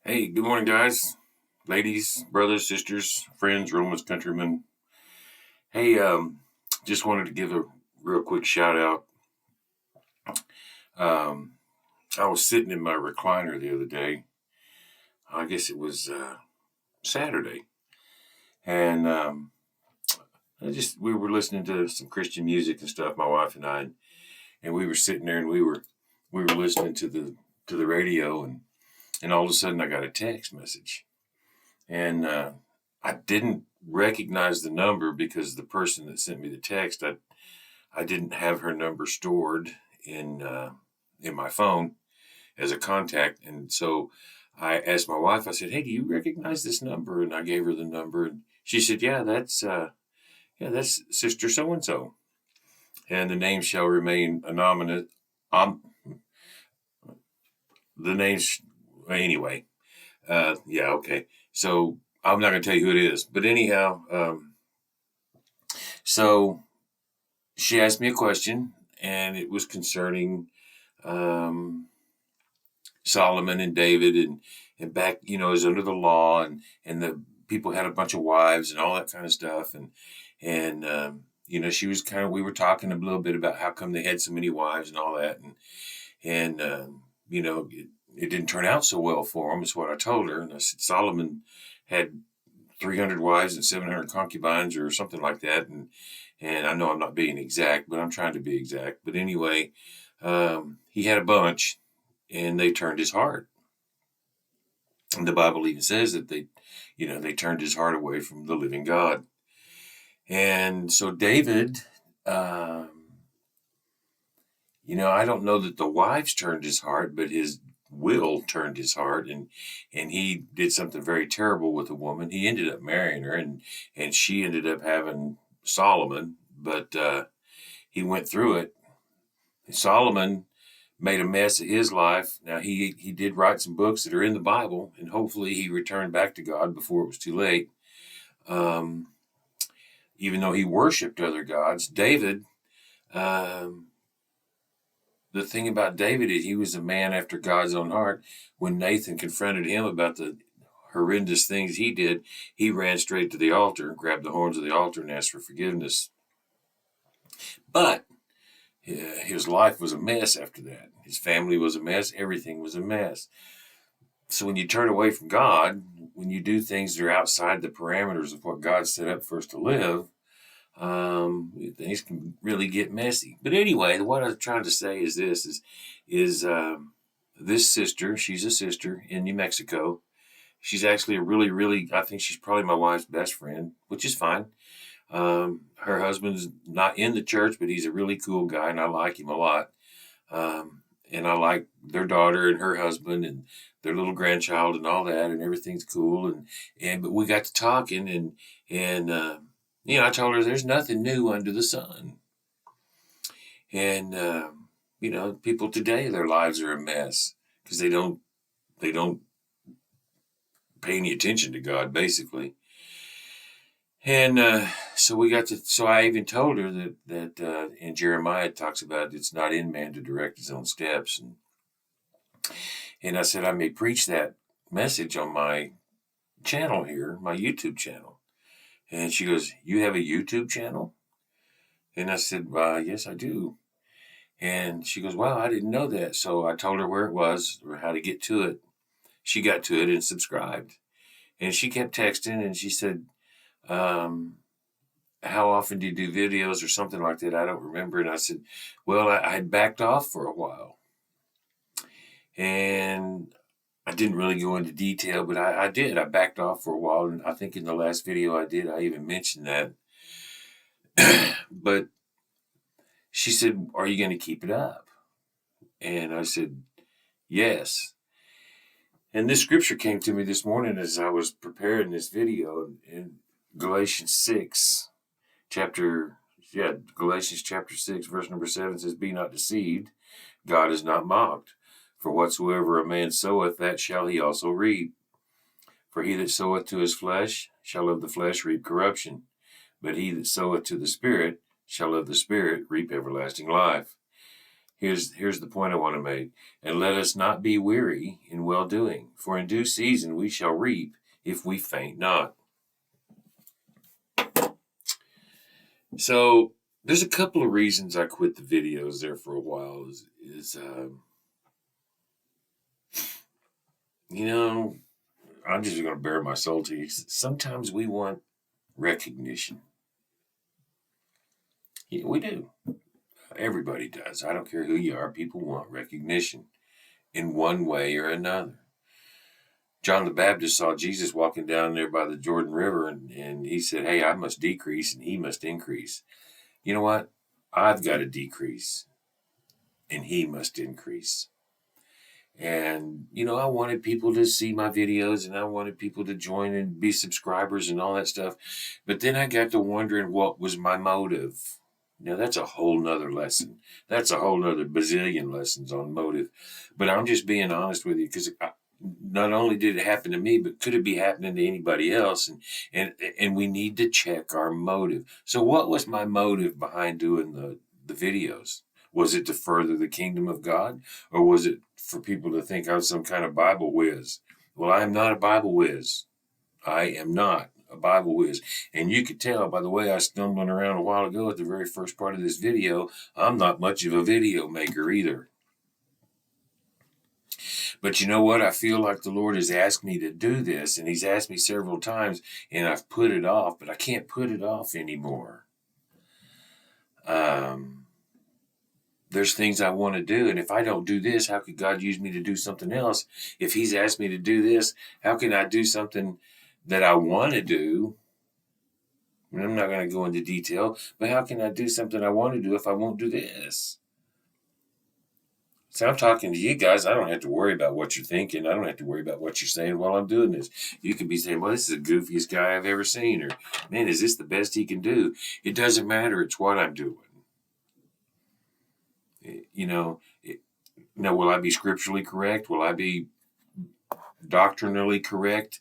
Hey, good morning, guys, ladies, brothers, sisters, friends, Romans, countrymen. Hey, just wanted to give a real quick shout out. Um, I was sitting in my recliner the other day. I guess it was Saturday, and we were listening to some Christian music and stuff. My wife and I, and we were sitting there, and we were listening to the radio, and all of a sudden I got a text message, and I didn't recognize the number because the person that sent me the text, I didn't have her number stored in my phone as a contact, and so I asked my wife. I said, "Hey, do you recognize this number?" And I gave her the number, and she said, that's Sister so and so, and the name shall remain anonymous. Um, the names anyway. Yeah, okay. So I'm not going to tell you who it is, but anyhow, so she asked me a question, and it was concerning um, Solomon and David, and back, is under the law, and the people had a bunch of wives and all that kind of stuff, and she was we were talking a little bit about how come they had so many wives and all that, and it didn't turn out so well for them, is what I told her. And I said Solomon had 300 wives and 700 concubines or something like that, and I know I'm not being exact, but I'm trying to be exact. But anyway, he had a bunch, and they turned his heart. And the Bible even says that they turned his heart away from the living God. And so David, I don't know that the wives turned his heart, but his will turned his heart, and he did something very terrible with a woman. He ended up marrying her, and she ended up having Solomon, but he went through it. Solomon made a mess of his life. Now he did write some books that are in the Bible, and hopefully he returned back to God before it was too late. Even though he worshipped other gods, David. The thing about David is he was a man after God's own heart. When Nathan confronted him about the horrendous things he did, he ran straight to the altar, grabbed the horns of the altar, and asked for forgiveness. But his life was a mess after that. His family was a mess. Everything was a mess. So when you turn away from God, when you do things that are outside the parameters of what God set up for us to live, things can really get messy. But anyway, what I was trying to say is this sister. She's a sister in New Mexico. She's actually a really, really, I think she's probably my wife's best friend, which is fine. Her husband's not in the church, but he's a really cool guy, and I like him a lot. And I like their daughter and her husband and their little grandchild and all that, and everything's cool. But we got to talking, and I told her there's nothing new under the sun. And people today, their lives are a mess because they don't pay any attention to God, basically. And so I even told her that in Jeremiah it talks about it's not in man to direct his own steps, and I said I may preach that message on my channel here, my YouTube channel. And she goes, "You have a YouTube channel?" And I said, "Yes, I do." And she goes, "Wow, I didn't know that." So I told her where it was or how to get to it. She got to it and subscribed. And she kept texting, and she said, "How often do you do videos?" or something like that. I don't remember. And I said, "Well, I had backed off for a while." And I didn't really go into detail, but I did. I backed off for a while. And I think in the last video I did, I even mentioned that. But she said, "Are you going to keep it up?" And I said, "Yes." And this scripture came to me this morning as I was preparing this video in Galatians 6, Galatians chapter 6, verse number 7 says, "Be not deceived, God is not mocked. For whatsoever a man soweth, that shall he also reap. For he that soweth to his flesh shall of the flesh reap corruption. But he that soweth to the Spirit shall of the Spirit reap everlasting life." Here's the point I want to make. And let us not be weary in well doing, for in due season we shall reap if we faint not. So there's a couple of reasons I quit the videos there for a while. You know, I'm just going to bare my soul to you. Sometimes we want recognition. Yeah, we do. Everybody does. I don't care who you are. People want recognition in one way or another. John the Baptist saw Jesus walking down there by the Jordan River, and he said, hey, I must decrease and he must increase. You know what? I've got to decrease and he must increase. And, I wanted people to see my videos and I wanted people to join and be subscribers and all that stuff. But then I got to wondering what was my motive. Now, that's a whole nother lesson. That's a whole nother bazillion lessons on motive. But I'm just being honest with you, because not only did it happen to me, but could it be happening to anybody else? And we need to check our motive. So what was my motive behind doing the videos? Was it to further the kingdom of God? Or was it for people to think I was some kind of Bible whiz? Well, I am not a Bible whiz. I am not a Bible whiz. And you could tell by the way I stumbled around a while ago at the very first part of this video, I'm not much of a video maker either. But you know what? I feel like the Lord has asked me to do this, and he's asked me several times, and I've put it off, but I can't put it off anymore. There's things I want to do, and if I don't do this, how could God use me to do something else? If he's asked me to do this, how can I do something that I want to do? And I'm not going to go into detail, but how can I do something I want to do if I won't do this? So I'm talking to you guys. I don't have to worry about what you're thinking. I don't have to worry about what you're saying while I'm doing this. You could be saying, well, this is the goofiest guy I've ever seen, or man, is this the best he can do? It doesn't matter. It's what I'm doing. Now, will I be scripturally correct? Will I be doctrinally correct?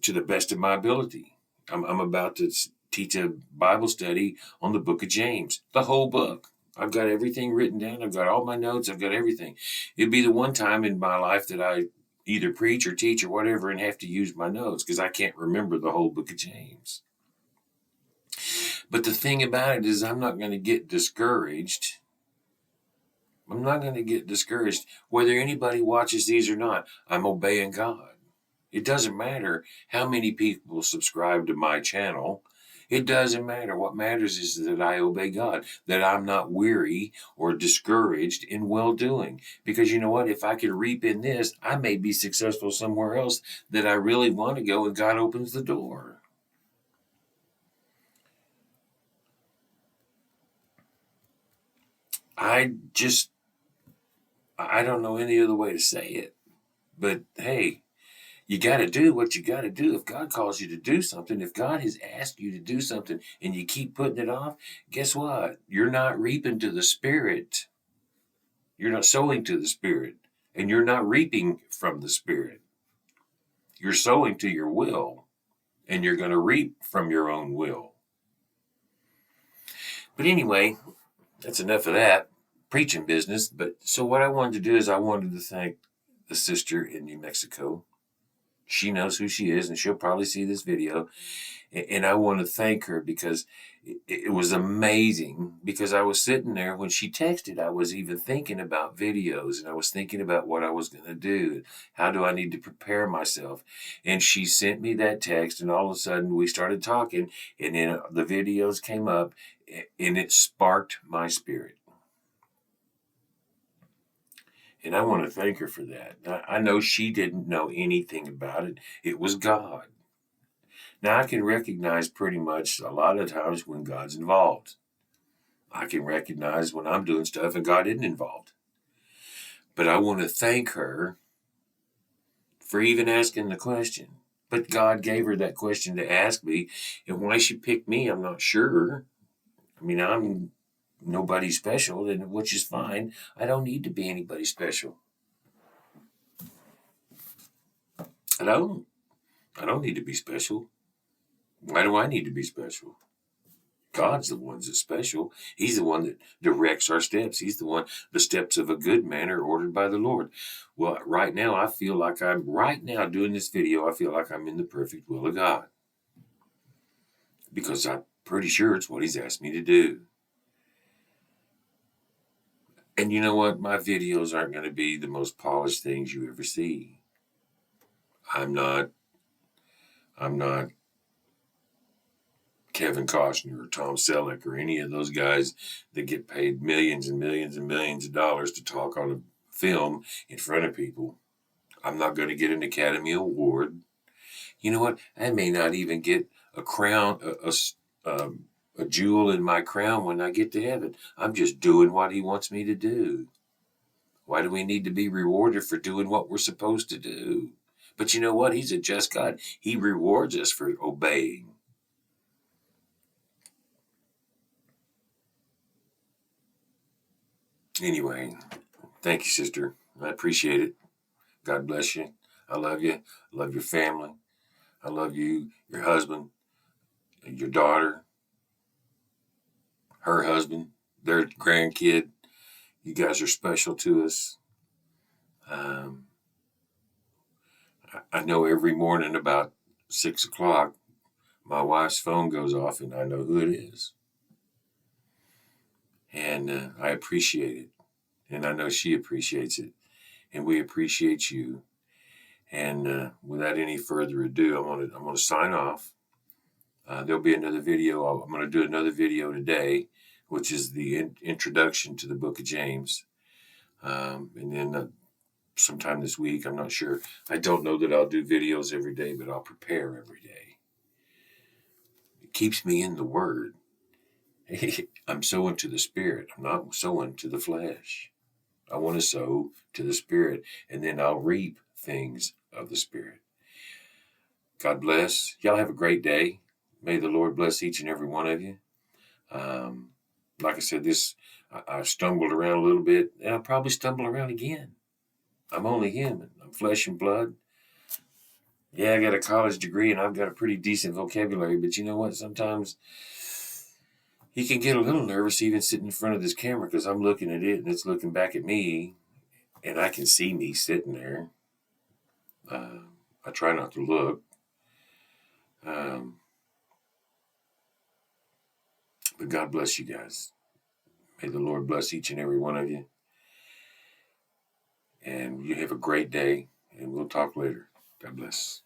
To the best of my ability. I'm about to teach a Bible study on the book of James, the whole book. I've got everything written down. I've got all my notes. I've got everything. It'd be the one time in my life that I either preach or teach or whatever and have to use my notes because I can't remember the whole book of James. But the thing about it is I'm not going to get discouraged. I'm not going to get discouraged whether anybody watches these or not. I'm obeying God. It doesn't matter how many people subscribe to my channel. It doesn't matter. What matters is that I obey God, that I'm not weary or discouraged in well-doing. Because you know what? If I can reap in this, I may be successful somewhere else that I really want to go, and God opens the door. I don't know any other way to say it. But hey, you got to do what you got to do. If God calls you to do something, if God has asked you to do something and you keep putting it off, guess what? You're not reaping to the Spirit. You're not sowing to the Spirit. And you're not reaping from the Spirit. You're sowing to your will. And you're going to reap from your own will. But anyway, that's enough of that preaching business. But so what I wanted to do is I wanted to thank the sister in New Mexico. She knows who she is, and she'll probably see this video. And I want to thank her because it was amazing. Because I was sitting there when she texted, I was even thinking about videos, and I was thinking about what I was going to do. How do I need to prepare myself? And she sent me that text, and all of a sudden we started talking, and then the videos came up, and it sparked my spirit. And I want to thank her for that. I know she didn't know anything about it. It was God. Now, I can recognize pretty much a lot of times when God's involved. I can recognize when I'm doing stuff and God isn't involved. But I want to thank her for even asking the question. But God gave her that question to ask me. And why she picked me, I'm not sure. I mean, I'm nobody special, which is fine. I don't need to be anybody special. I don't need to be special. Why do I need to be special? God's the one that's special. He's the one that directs our steps. He's the one, the steps of a good man are ordered by the Lord. Well, right now, I feel like right now doing this video, I feel like I'm in the perfect will of God. Because I'm pretty sure it's what He's asked me to do. And you know what? My videos aren't going to be the most polished things you ever see. I'm not Kevin Costner or Tom Selleck or any of those guys that get paid millions and millions and millions of dollars to talk on a film in front of people. I'm not going to get an Academy Award. You know what? I may not even get a crown, a jewel in my crown when I get to heaven. I'm just doing what He wants me to do. Why do we need to be rewarded for doing what we're supposed to do? But you know what? He's a just God. He rewards us for obeying. Anyway, thank you, sister. I appreciate it. God bless you. I love you. I love your family. I love you, your husband, your daughter, her husband, their grandkid. You guys are special to us. I know every morning about 6 o'clock, my wife's phone goes off and I know who it is. And I appreciate it. And I know she appreciates it. And we appreciate you. And without any further ado, I'm gonna sign off. There'll be another video. I'm going to do another video today, which is the introduction to the book of James. And then sometime this week, I'm not sure. I don't know that I'll do videos every day, but I'll prepare every day. It keeps me in the Word. I'm sowing to the Spirit. I'm not sowing to the flesh. I want to sow to the Spirit, and then I'll reap things of the Spirit. God bless. Y'all have a great day. May the Lord bless each and every one of you. Like I said, I stumbled around a little bit, and I'll probably stumble around again. I'm only human. I'm flesh and blood. Yeah, I got a college degree, and I've got a pretty decent vocabulary, but you know what? Sometimes you can get a little nervous even sitting in front of this camera because I'm looking at it, and it's looking back at me, and I can see me sitting there. I try not to look. But God bless you guys. May the Lord bless each and every one of you. And you have a great day, and we'll talk later. God bless.